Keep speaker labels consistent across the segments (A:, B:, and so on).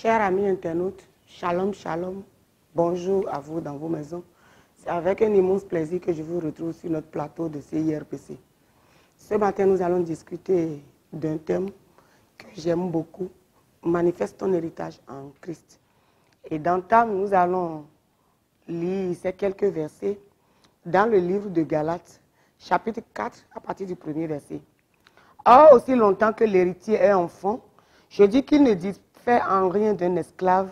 A: Chers amis internautes, shalom, shalom, bonjour à vous dans vos maisons. C'est avec un immense plaisir que je vous retrouve sur notre plateau de CIRPC. Ce matin, nous allons discuter d'un thème que j'aime beaucoup, manifeste ton héritage en Christ. Et d'entame, nous allons lire ces quelques versets dans le livre de Galates, chapitre 4, à partir du premier verset. Or, aussi longtemps que l'héritier est enfant, je dis qu'il ne diffère en rien d'un esclave,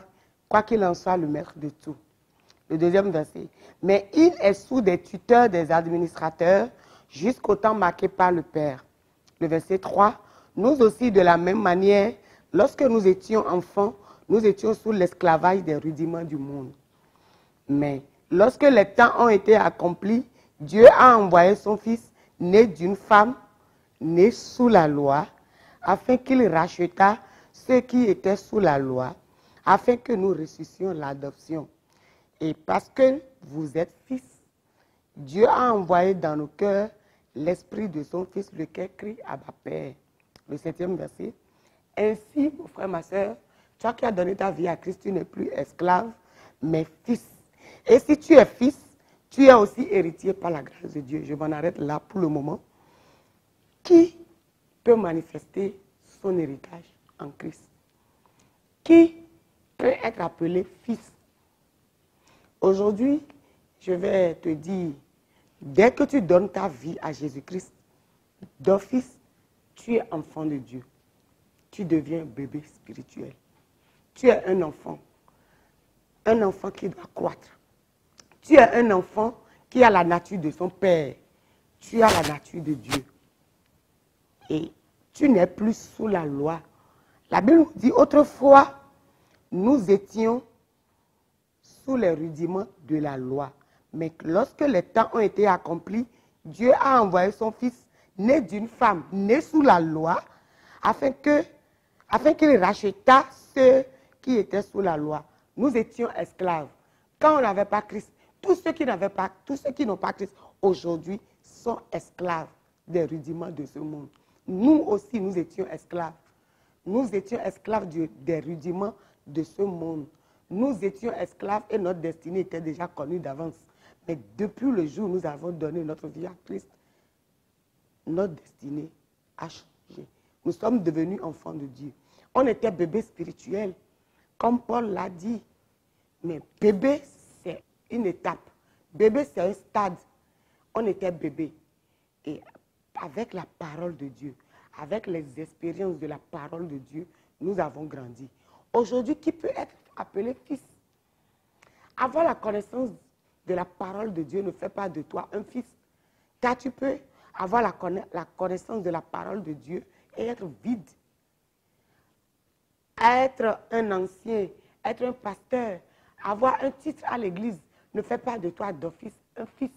A: quoi qu'il en soit le maître de tout. Le deuxième verset. Mais il est sous des tuteurs des administrateurs jusqu'au temps marqué par le Père. Le verset 3. Nous aussi, de la même manière, lorsque nous étions enfants, nous étions sous l'esclavage des rudiments du monde. Mais lorsque les temps ont été accomplis, Dieu a envoyé son Fils, né d'une femme, né sous la loi, afin qu'il rachetât ceux qui étaient sous la loi, afin que nous reçussions l'adoption. Et parce que vous êtes fils, Dieu a envoyé dans nos cœurs l'esprit de son Fils, lequel crie Abba Père. Le 7e verset. Ainsi, mon frère, ma soeur, toi qui as donné ta vie à Christ, tu n'es plus esclave, mais fils. Et si tu es fils, tu es aussi héritier par la grâce de Dieu. Je m'en arrête là pour le moment. Qui peut manifester son héritage en Christ? Qui peut être appelé fils? Aujourd'hui, je vais te dire, dès que tu donnes ta vie à Jésus-Christ, d'office, tu es enfant de Dieu. Tu deviens bébé spirituel. Tu es un enfant qui doit croître. Tu es un enfant qui a la nature de son Père. Tu as la nature de Dieu. Et tu n'es plus sous la loi. La Bible nous dit, autrefois, nous étions sous les rudiments de la loi. Mais lorsque les temps ont été accomplis, Dieu a envoyé son Fils, né d'une femme, né sous la loi, afin qu'il rachetât ceux qui étaient sous la loi. Nous étions esclaves. Quand on n'avait pas Christ, tous ceux qui n'ont pas Christ aujourd'hui sont esclaves des rudiments de ce monde. Nous aussi, nous étions esclaves. Nous étions esclaves des rudiments de ce monde. Nous étions esclaves et notre destinée était déjà connue d'avance. Mais depuis le jour où nous avons donné notre vie à Christ, notre destinée a changé. Nous sommes devenus enfants de Dieu. On était bébés spirituels, comme Paul l'a dit. Mais bébé, c'est une étape. Bébé, c'est un stade. On était bébé. Et avec la parole de Dieu, avec les expériences de la parole de Dieu, nous avons grandi. Aujourd'hui, qui peut être appelé fils? Avoir la connaissance de la parole de Dieu ne fait pas de toi un fils. Car tu peux avoir la connaissance de la parole de Dieu et être vide. Être un ancien, être un pasteur, avoir un titre à l'église ne fait pas de toi d'office un fils.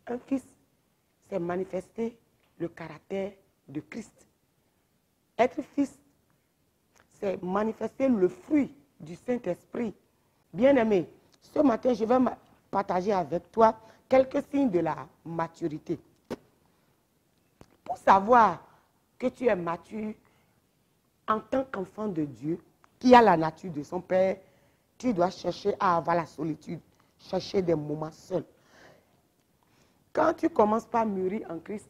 A: Un fils, c'est manifester le caractère de Christ. Être fils, c'est manifester le fruit du Saint-Esprit. Bien-aimé, ce matin, je vais partager avec toi quelques signes de la maturité. Pour savoir que tu es mature en tant qu'enfant de Dieu, qui a la nature de son Père, tu dois chercher à avoir la solitude, chercher des moments seuls. Quand tu commences par mûrir en Christ,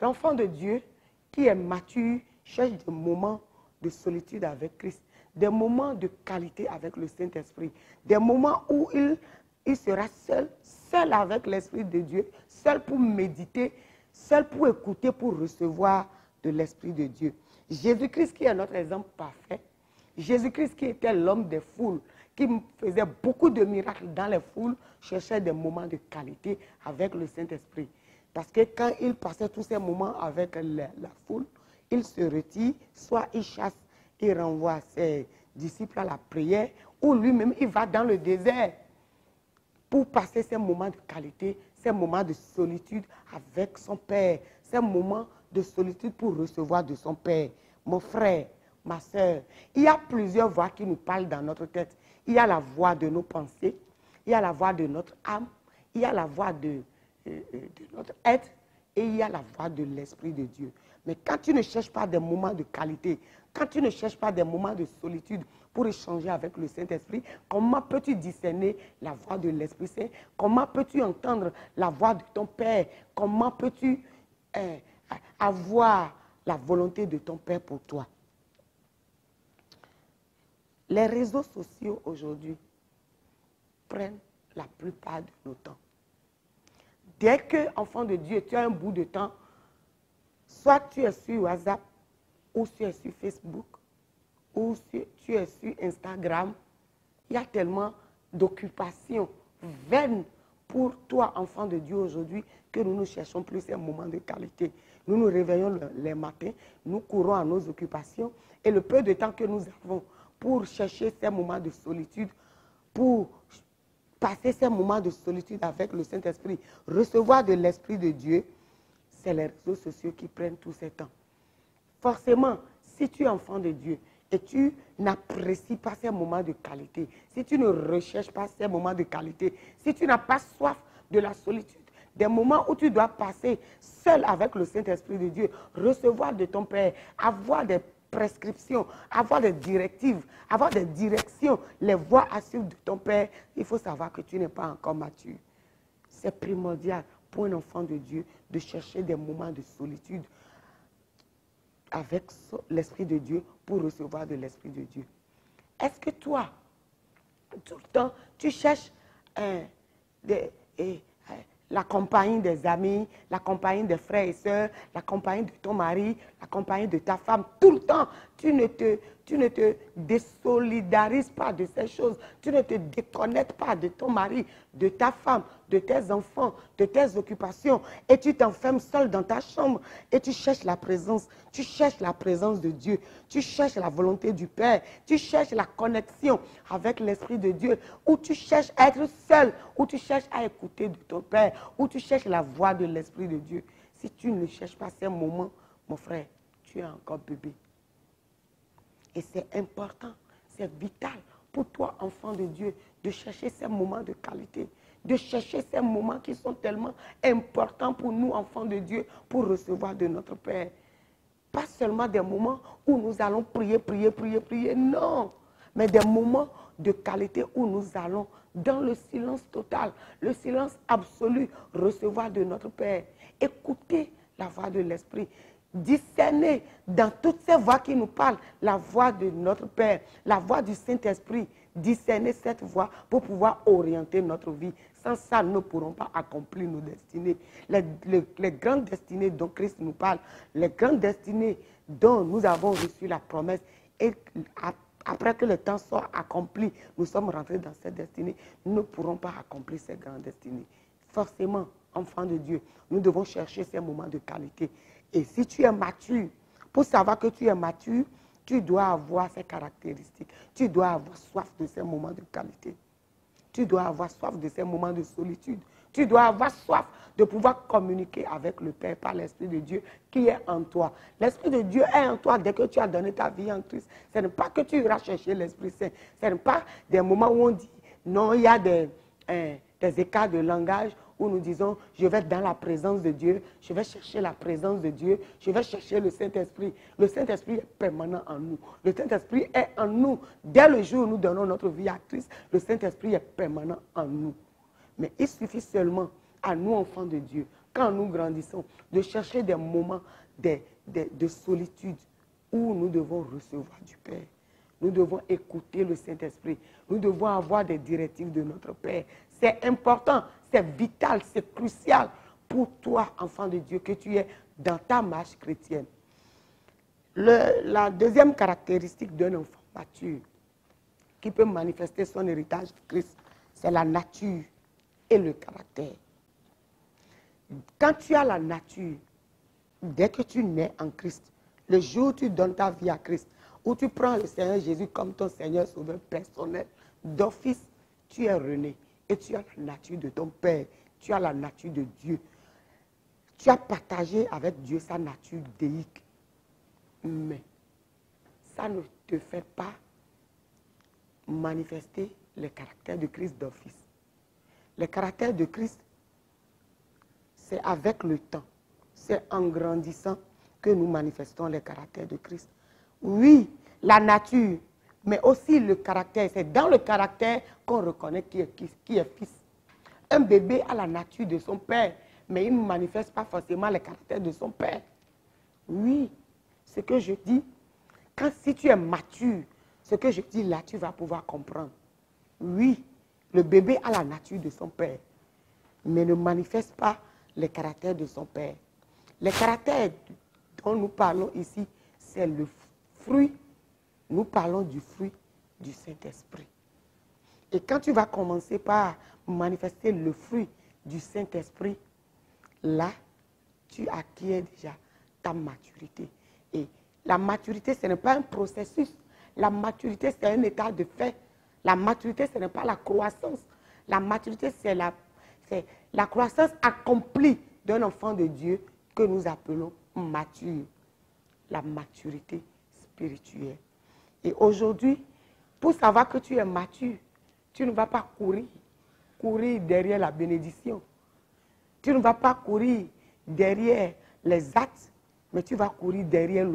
A: l'enfant de Dieu qui est mature cherche des moments de solitude avec Christ, des moments de qualité avec le Saint-Esprit, des moments où il sera seul avec l'Esprit de Dieu, seul pour méditer, seul pour écouter, pour recevoir de l'Esprit de Dieu. Jésus-Christ qui est notre exemple parfait, Jésus-Christ qui était l'homme des foules, qui faisait beaucoup de miracles dans les foules, cherchait des moments de qualité avec le Saint-Esprit. Parce que quand il passait tous ces moments avec la foule, il se retire, soit il chasse, il renvoie ses disciples à la prière, ou lui-même il va dans le désert pour passer ces moments de qualité, ces moments de solitude avec son Père, ces moments de solitude pour recevoir de son Père. Mon frère, ma soeur, il y a plusieurs voix qui nous parlent dans notre tête. Il y a la voix de nos pensées, il y a la voix de notre âme, il y a la voix de notre être et il y a la voix de l'Esprit de Dieu. Mais quand tu ne cherches pas des moments de qualité, Quand tu ne cherches pas des moments de solitude pour échanger avec le Saint-Esprit, comment peux-tu discerner la voix de l'Esprit Saint? Comment peux-tu entendre la voix de ton Père? Comment peux-tu avoir la volonté de ton Père pour toi? Les réseaux sociaux aujourd'hui prennent la plupart de nos temps. Dès que, enfant de Dieu, tu as un bout de temps, soit tu es sur WhatsApp, ou tu es sur Facebook, ou tu es sur Instagram, il y a tellement d'occupations vaines pour toi, enfant de Dieu, aujourd'hui, que nous ne cherchons plus ces moments de qualité. Nous nous réveillons les matins, nous courons à nos occupations, et le peu de temps que nous avons pour chercher ces moments de solitude, pour passer ces moments de solitude avec le Saint-Esprit, recevoir de l'Esprit de Dieu, c'est les réseaux sociaux qui prennent tout ce temps. Forcément, si tu es enfant de Dieu et tu n'apprécies pas ces moments de qualité, si tu ne recherches pas ces moments de qualité, si tu n'as pas soif de la solitude, des moments où tu dois passer seul avec le Saint-Esprit de Dieu, recevoir de ton Père, avoir des prescriptions, avoir des directives, avoir des directions, les voies à suivre de ton Père, il faut savoir que tu n'es pas encore mature. C'est primordial pour un enfant de Dieu de chercher des moments de solitude avec l'Esprit de Dieu pour recevoir de l'Esprit de Dieu. Est-ce que toi, tout le temps, tu cherches la compagnie des amis, la compagnie des frères et sœurs, la compagnie de ton mari, la compagnie de ta femme, tout le temps, tu ne te désolidarises pas de ces choses, tu ne te déconnectes pas de ton mari, de ta femme, de tes enfants, de tes occupations, et tu t'enfermes seul dans ta chambre et tu cherches la présence de Dieu, tu cherches la volonté du Père, tu cherches la connexion avec l'Esprit de Dieu, ou tu cherches à être seul, ou tu cherches à écouter de ton Père, ou tu cherches la voix de l'Esprit de Dieu. Si tu ne cherches pas ces moments, mon frère, tu es encore bébé. Et c'est important, c'est vital pour toi, enfant de Dieu, de chercher ces moments de qualité, de chercher ces moments qui sont tellement importants pour nous, enfants de Dieu, pour recevoir de notre Père. Pas seulement des moments où nous allons prier, non, mais des moments de qualité où nous allons, dans le silence total, le silence absolu, recevoir de notre Père, écouter la voix de l'Esprit, discerner dans toutes ces voix qui nous parlent la voix de notre Père, la voix du Saint-Esprit, discerner cette voix pour pouvoir orienter notre vie. Sans ça, nous ne pourrons pas accomplir nos destinées. Les grandes destinées dont Christ nous parle, les grandes destinées dont nous avons reçu la promesse, et après que le temps soit accompli, nous sommes rentrés dans cette destinée, nous ne pourrons pas accomplir ces grandes destinées. Forcément, enfants de Dieu, nous devons chercher ces moments de qualité. Et si tu es mature, pour savoir que tu es mature, tu dois avoir ces caractéristiques. Tu dois avoir soif de ces moments de qualité. Tu dois avoir soif de ces moments de solitude. Tu dois avoir soif de pouvoir communiquer avec le Père par l'Esprit de Dieu qui est en toi. L'Esprit de Dieu est en toi dès que tu as donné ta vie en Christ. Ce n'est pas que tu iras chercher l'Esprit Saint. Ce n'est pas des moments où on dit, non, il y a des écarts de langage où nous disons, je vais dans la présence de Dieu, je vais chercher la présence de Dieu, je vais chercher le Saint-Esprit. Le Saint-Esprit est permanent en nous. Le Saint-Esprit est en nous. Dès le jour où nous donnons notre vie à Christ, le Saint-Esprit est permanent en nous. Mais il suffit seulement à nous, enfants de Dieu, quand nous grandissons, de chercher des moments de solitude où nous devons recevoir du Père. Nous devons écouter le Saint-Esprit. Nous devons avoir des directives de notre Père. C'est important, c'est vital, c'est crucial pour toi, enfant de Dieu, que tu es dans ta marche chrétienne. La deuxième caractéristique d'un enfant mature qui peut manifester son héritage de Christ, c'est la nature et le caractère. Quand tu as la nature, dès que tu nais en Christ, le jour où tu donnes ta vie à Christ, où tu prends le Seigneur Jésus comme ton Seigneur sauveur personnel, d'office, tu es rené et tu as la nature de ton Père, tu as la nature de Dieu. Tu as partagé avec Dieu sa nature déique. Mais ça ne te fait pas manifester le caractère de Christ d'office. Le caractère de Christ, c'est avec le temps, c'est en grandissant que nous manifestons le caractère de Christ. Oui, la nature, mais aussi le caractère. C'est dans le caractère qu'on reconnaît qui est fils. Un bébé a la nature de son père, mais il ne manifeste pas forcément le caractère de son père. Oui, ce que je dis, si tu es mature, ce que je dis là, tu vas pouvoir comprendre. Oui, le bébé a la nature de son père, mais ne manifeste pas le caractère de son père. Le caractère dont nous parlons ici, c'est le fruit. Nous parlons du fruit du Saint-Esprit. Et quand tu vas commencer par manifester le fruit du Saint-Esprit, là, tu acquiers déjà ta maturité. Et la maturité, ce n'est pas un processus. La maturité, c'est un état de fait. La maturité, ce n'est pas la croissance. La maturité, c'est la croissance accomplie d'un enfant de Dieu que nous appelons mature. La maturité spirituelle. Et aujourd'hui, pour savoir que tu es mature, tu ne vas pas courir derrière la bénédiction. Tu ne vas pas courir derrière les actes, mais tu vas courir derrière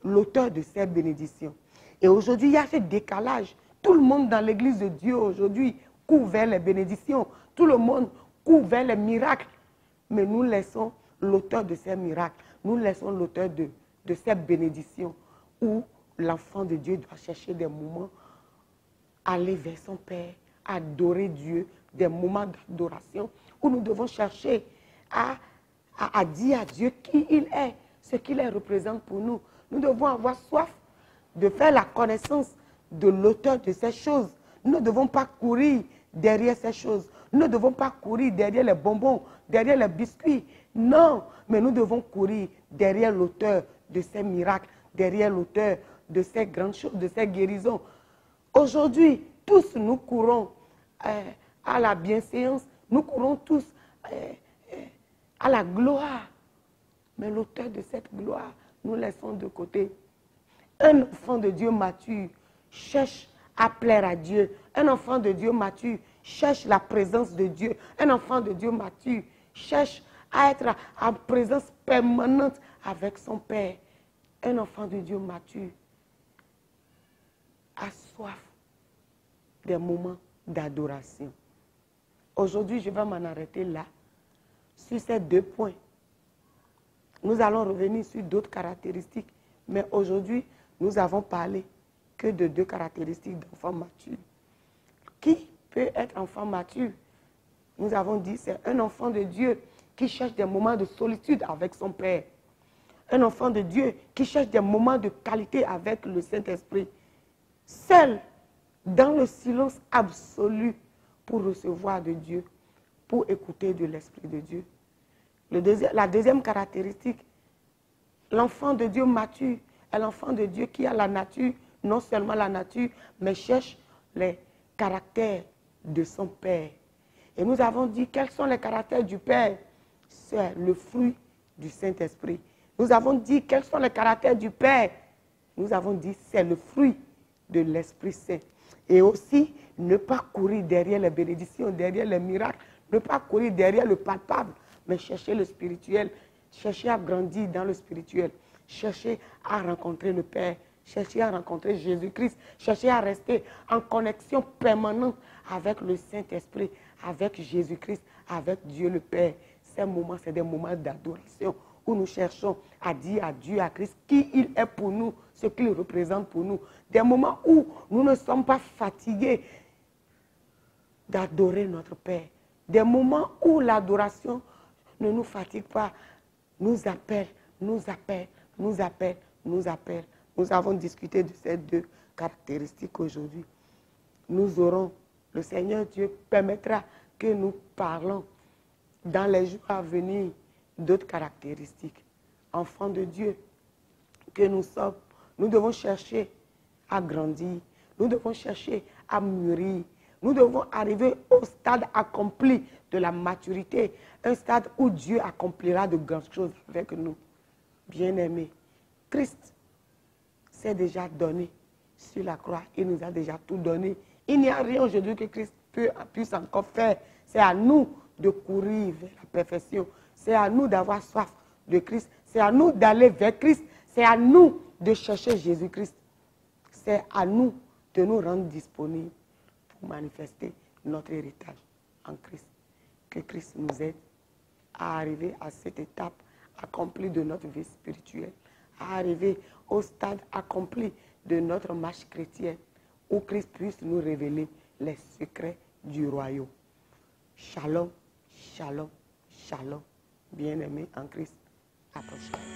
A: l'auteur de ces bénédictions. Et aujourd'hui, il y a ce décalage. Tout le monde dans l'église de Dieu aujourd'hui court vers les bénédictions. Tout le monde court vers les miracles. Mais nous laissons l'auteur de ces miracles, nous laissons l'auteur de ces bénédictions où l'enfant de Dieu doit chercher des moments, aller vers son Père, adorer Dieu, des moments d'adoration où nous devons chercher à dire à Dieu qui il est, ce qu'il représente pour nous. Nous devons avoir soif de faire la connaissance de l'auteur de ces choses. Nous ne devons pas courir derrière ces choses. Nous ne devons pas courir derrière les bonbons, derrière les biscuits. Non, mais nous devons courir derrière l'auteur de ces miracles, derrière l'auteur de ces grandes choses, de ces guérisons. Aujourd'hui, tous nous courons à la bienséance, nous courons tous à la gloire. Mais l'auteur de cette gloire, nous laissons de côté. Un enfant de Dieu mature cherche à plaire à Dieu. Un enfant de Dieu mature cherche la présence de Dieu. Un enfant de Dieu mature cherche à être en présence permanente avec son Père. Un enfant de Dieu mature a soif des moments d'adoration. Aujourd'hui, je vais m'en arrêter là, sur ces 2 points. Nous allons revenir sur d'autres caractéristiques, mais aujourd'hui, nous avons parlé que de 2 caractéristiques d'enfants matures. Qui peut être enfant mature? Nous avons dit c'est un enfant de Dieu qui cherche des moments de solitude avec son Père. Un enfant de Dieu qui cherche des moments de qualité avec le Saint-Esprit. Seul, dans le silence absolu, pour recevoir de Dieu, pour écouter de l'Esprit de Dieu. La deuxième caractéristique, l'enfant de Dieu mature est l'enfant de Dieu qui a la nature, non seulement la nature, mais cherche les caractères de son Père. Et nous avons dit quels sont les caractères du Père. C'est le fruit du Saint-Esprit. Nous avons dit quels sont les caractères du Père. Nous avons dit c'est le fruit de l'Esprit Saint. Et aussi, ne pas courir derrière les bénédictions, derrière les miracles, ne pas courir derrière le palpable, mais chercher le spirituel, chercher à grandir dans le spirituel, chercher à rencontrer le Père, chercher à rencontrer Jésus-Christ, chercher à rester en connexion permanente avec le Saint-Esprit, avec Jésus-Christ, avec Dieu le Père. Ces moments, c'est des moments d'adoration où nous cherchons à dire à Dieu, à Christ, qui il est pour nous, ce qu'il représente pour nous. Des moments où nous ne sommes pas fatigués d'adorer notre Père. Des moments où l'adoration ne nous fatigue pas, nous appelle, nous appelle, nous appelle, nous appelle. Nous avons discuté de ces 2 caractéristiques aujourd'hui. Nous aurons, le Seigneur Dieu permettra que nous parlons dans les jours à venir d'autres caractéristiques. Enfants de Dieu que nous sommes, nous devons chercher à grandir, nous devons chercher à mûrir, nous devons arriver au stade accompli de la maturité, un stade où Dieu accomplira de grandes choses avec nous. Bien-aimés, Christ s'est déjà donné sur la croix, il nous a déjà tout donné. Il n'y a rien aujourd'hui que Christ puisse encore faire. C'est à nous de courir vers la perfection. C'est à nous d'avoir soif de Christ. C'est à nous d'aller vers Christ. C'est à nous de chercher Jésus-Christ. C'est à nous de nous rendre disponibles pour manifester notre héritage en Christ. Que Christ nous aide à arriver à cette étape accomplie de notre vie spirituelle, à arriver au stade accompli de notre marche chrétienne, où Christ puisse nous révéler les secrets du royaume. Shalom, shalom, shalom. Bien-aimés en Christ, à la prochaine.